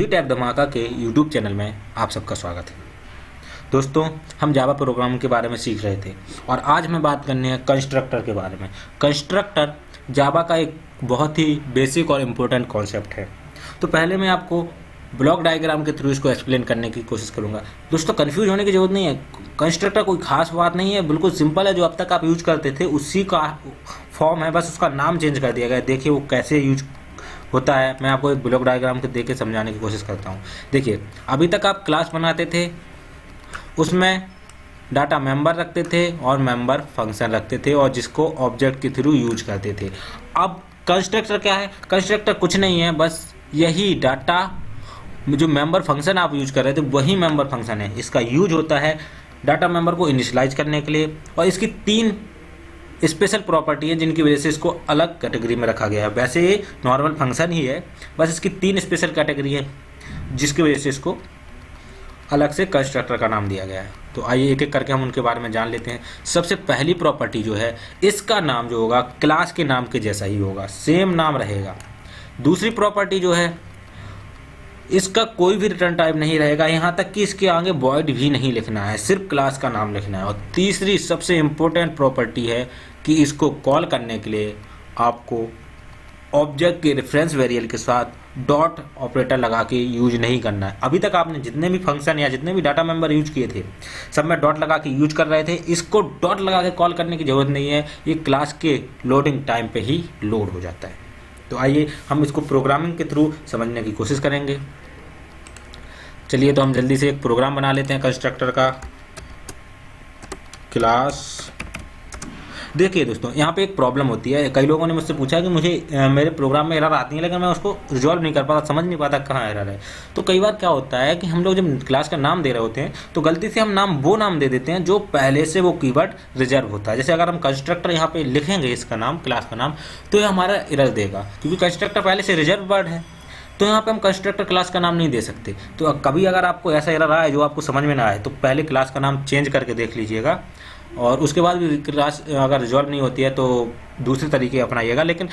Take धमाका के YouTube channel में आप सबका स्वागत है। दोस्तों, हम जावा प्रोग्रामिंग के बारे में सीख रहे थे और आज हमें बात करनी है कंस्ट्रक्टर के बारे में। कंस्ट्रक्टर जावा का एक बहुत ही बेसिक और इम्पोर्टेंट कॉन्सेप्ट है। तो पहले मैं आपको ब्लॉक डायग्राम के थ्रू इसको एक्सप्लेन करने की कोशिश करूंगा। दोस्तों, कंफ्यूज होने की जरूरत नहीं है। कंस्ट्रक्टर कोई खास बात नहीं है, बिल्कुल सिंपल है। जो अब तक आप यूज करते थे उसी का फॉर्म है, बस उसका नाम चेंज कर दिया गया है। देखिए वो कैसे यूज होता है, मैं आपको एक ब्लॉक डायग्राम के देके समझाने की कोशिश करता हूँ। देखिए, अभी तक आप क्लास बनाते थे, उसमें डाटा मेंबर रखते थे और मेंबर फंक्शन रखते थे और जिसको ऑब्जेक्ट के थ्रू यूज करते थे। अब कंस्ट्रक्टर क्या है? कंस्ट्रक्टर कुछ नहीं है, बस यही डाटा जो मेंबर फंक्शन आप यूज कर रहे थे वही मेंबर फंक्शन है। इसका यूज होता है डाटा मेंबर को इनिशियलाइज करने के लिए और इसकी 3 स्पेशल प्रॉपर्टी है जिनकी वजह से इसको अलग कैटेगरी में रखा गया है। वैसे ये नॉर्मल फंक्शन ही है, बस इसकी 3 स्पेशल कैटेगरी है जिसकी वजह से इसको अलग से कंस्ट्रक्टर का नाम दिया गया है। तो आइए एक एक करके हम उनके बारे में जान लेते हैं। सबसे पहली प्रॉपर्टी जो है, इसका नाम जो होगा क्लास के नाम के जैसा ही होगा, सेम नाम रहेगा। दूसरी प्रॉपर्टी जो है, इसका कोई भी रिटर्न टाइप नहीं रहेगा, यहाँ तक कि इसके आगे वॉइड भी नहीं लिखना है, सिर्फ क्लास का नाम लिखना है। और तीसरी सबसे इम्पोर्टेंट प्रॉपर्टी है कि इसको कॉल करने के लिए आपको ऑब्जेक्ट के रेफरेंस वेरिएबल के साथ डॉट ऑपरेटर लगा के यूज नहीं करना है। अभी तक आपने जितने भी फंक्शन या जितने भी डाटा मेंबर यूज किए थे सब में डॉट लगा के यूज कर रहे थे। इसको डॉट लगा के कॉल करने की जरूरत नहीं है, ये क्लास के लोडिंग टाइम पे ही लोड हो जाता है। तो आइए हम इसको प्रोग्रामिंग के थ्रू समझने की कोशिश करेंगे। चलिए, तो हम जल्दी से एक प्रोग्राम बना लेते हैं कंस्ट्रक्टर का। क्लास, देखिए दोस्तों, यहाँ पे एक प्रॉब्लम होती है। कई लोगों ने मुझसे पूछा कि मुझे मेरे प्रोग्राम में एरर आती है लेकिन मैं उसको रिजॉल्व नहीं कर पाता, समझ नहीं पाता कहाँ एरर है। तो कई बार क्या होता है कि हम लोग जब क्लास का नाम दे रहे होते हैं तो गलती से हम वो नाम दे देते हैं जो पहले से वो कीवर्ड रिजर्व होता है। जैसे अगर हम कंस्ट्रक्टर यहाँ पे लिखेंगे, इसका नाम, क्लास का नाम, तो ये हमारा एरर देगा क्योंकि कंस्ट्रक्टर पहले से रिजर्व वर्ड है। तो यहाँ पे हम कंस्ट्रक्टर क्लास का नाम नहीं दे सकते। तो कभी अगर आपको ऐसा एरर आए जो आपको समझ में ना आए तो पहले क्लास का नाम चेंज करके देख लीजिएगा और उसके बाद भी क्लास अगर रिजॉल्व नहीं होती है तो दूसरे तरीके अपनाइएगा। लेकिन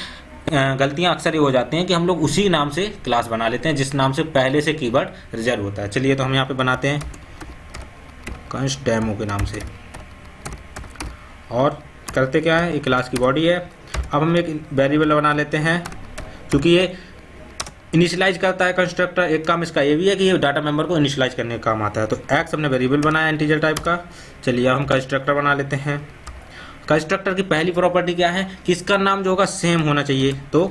गलतियाँ अक्सर ये हो जाती हैं कि हम लोग उसी नाम से क्लास बना लेते हैं जिस नाम से पहले से कीवर्ड रिजर्व होता है। चलिए, तो हम यहाँ पे बनाते हैं कंस्ट डेमो के नाम से और करते क्या है, एक क्लास की बॉडी है। अब हम एक वेरिएबल बना लेते हैं क्योंकि ये इनिशियलाइज करता है कंस्ट्रक्टर। एक काम इसका ये भी है कि ये डाटा मेंबर को इनिशियलाइज करने का काम आता है। तो एक्स हमने वेरिएबल बनाया इंटीजर टाइप का। चलिए, हम कंस्ट्रक्टर बना लेते हैं। कंस्ट्रक्टर की पहली प्रॉपर्टी क्या है कि इसका नाम जो होगा सेम होना चाहिए, तो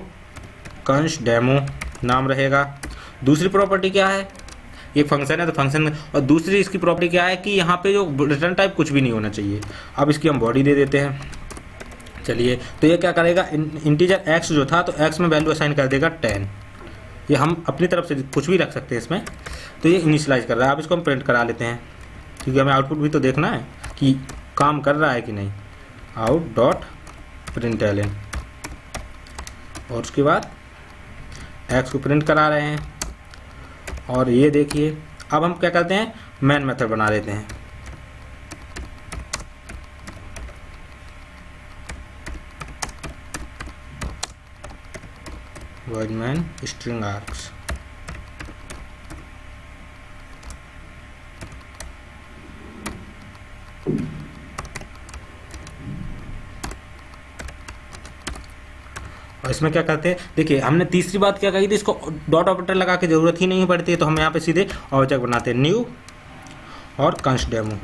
कंस्ट डेमो नाम रहेगा। दूसरी प्रॉपर्टी क्या है, ये फंक्शन है तो फंक्शन, और दूसरी इसकी प्रॉपर्टी क्या है कि यहाँ पे जो रिटर्न टाइप कुछ भी नहीं होना चाहिए। अब इसकी हम बॉडी दे देते हैं। चलिए, तो ये क्या करेगा, इंटीजर एक्स जो था तो एक्स में वैल्यू असाइन कर देगा 10। ये हम अपनी तरफ से कुछ भी रख सकते हैं इसमें। तो ये इनिशियलाइज कर रहा है। अब इसको हम प्रिंट करा लेते हैं क्योंकि हमें आउटपुट भी तो देखना है कि काम कर रहा है कि नहीं। आउट डॉट प्रिंटलन, और उसके बाद एक्स को प्रिंट करा रहे हैं। और ये देखिए, अब हम क्या करते हैं, मेन मेथड बना लेते हैं। void main string args, और इसमें क्या करते हैं, देखिए हमने तीसरी बात क्या कही थी, इसको डॉट ऑपरेटर लगा के जरूरत ही नहीं पड़ती है। तो हम यहाँ पे सीधे ऑब्जेक्ट बनाते हैं, न्यू और कंस्ट डेमो।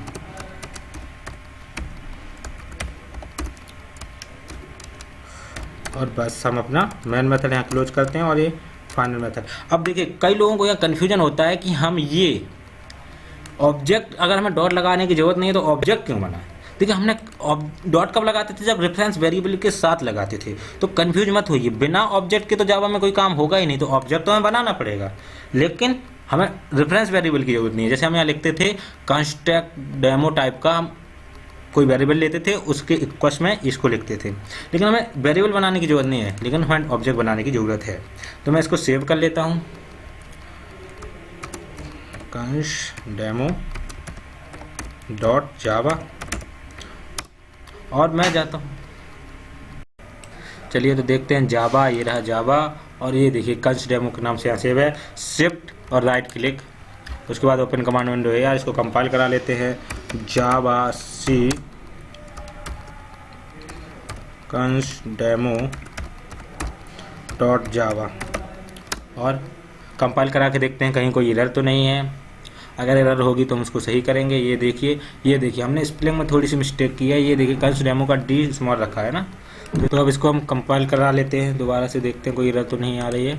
और बस हम अपना मेन मेथड यहाँ क्लोज करते हैं और ये फाइनल मेथड। अब देखिए, कई लोगों को यह कन्फ्यूजन होता है कि हम ये ऑब्जेक्ट, अगर हमें डॉट लगाने की जरूरत नहीं है तो ऑब्जेक्ट क्यों बनाए। देखिए, हमने डॉट कब लगाते थे, जब रेफरेंस वेरिएबल के साथ लगाते थे। तो कन्फ्यूज मत होइए, बिना ऑब्जेक्ट के तो जावा में कोई काम होगा ही नहीं। तो ऑब्जेक्ट तो हमें बनाना पड़ेगा, लेकिन हमें रेफरेंस वेरिएबल की जरूरत नहीं है। जैसे हम यहाँ लिखते थे कंस्ट्रक्ट डेमो टाइप का, हम कोई वेरिएबल लेते थे, उसके इक्वल्स में इसको लिखते थे। लेकिन हमें वेरिएबल बनाने की जरूरत नहीं है, लेकिन हमें ऑब्जेक्ट बनाने की जरूरत है। तो मैं इसको सेव कर लेता हूँ, कंस्ट डेमो डॉट जावा, और मैं जाता हूँ। चलिए, तो देखते हैं जावा, ये रहा जावा, और ये देखिए कंस्ट डेमो के नाम से यहाँ सेव है। शिफ्ट और राइट क्लिक, उसके बाद ओपन कमांड विंडो है यार, इसको कंपाइल करा लेते हैं। जावा सी const-demo.java और कंपाइल करा के देखते हैं कहीं कोई एरर तो नहीं है। अगर एरर होगी तो हम उसको सही करेंगे। ये देखिए हमने स्पेलिंग में थोड़ी सी मिस्टेक की है। ये देखिए कंस्ट डेमो का डी स्मॉल रखा है ना। तो अब इसको हम कंपाइल करा लेते हैं, दोबारा से देखते हैं कोई एरर तो नहीं आ रही है।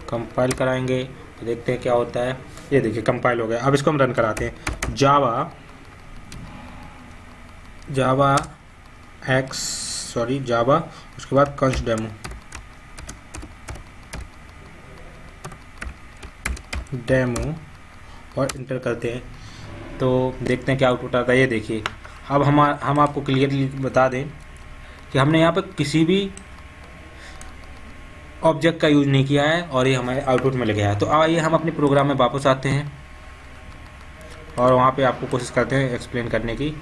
कंपाइल कराएंगे तो देखते हैं क्या होता है। ये देखिए कंपाइल हो गया। अब इसको हम रन कराते हैं। जावा उसके बाद कंस्ट डेमो और इंटर करते हैं तो देखते हैं क्या आउटपुट आता है। ये देखिए अब हम आपको क्लियरली बता दें कि हमने यहाँ पे किसी भी ऑब्जेक्ट का यूज नहीं किया है और ये हमारे आउटपुट में लग गया है। तो आइए हम अपने प्रोग्राम में वापस आते हैं और वहाँ पे आपको कोशिश करते हैं एक्सप्लेन करने की।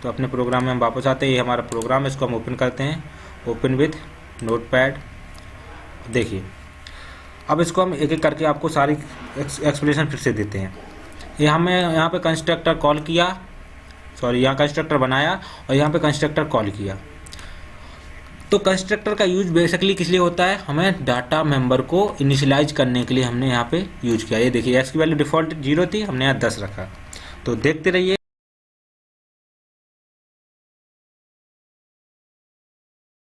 तो अपने प्रोग्राम में हम वापस आते हैं। ये हमारा प्रोग्राम है, इसको हम ओपन करते हैं, ओपन विथ नोटपैड। देखिए अब इसको हम एक एक करके आपको सारी एक्सप्लेनेशन फिर से देते हैं। ये हमें यहाँ पे कंस्ट्रक्टर कॉल किया, यहाँ कंस्ट्रक्टर बनाया और यहाँ पे कंस्ट्रक्टर कॉल किया। तो कंस्ट्रक्टर का यूज बेसिकली किस लिए होता है, हमें डाटा मेंबर को इनिशियलाइज करने के लिए हमने यहाँ पे यूज किया। ये देखिए एक्स की वैल्यू डिफ़ॉल्ट 0 थी, हमने यहाँ 10 रखा। तो देखते रहिए।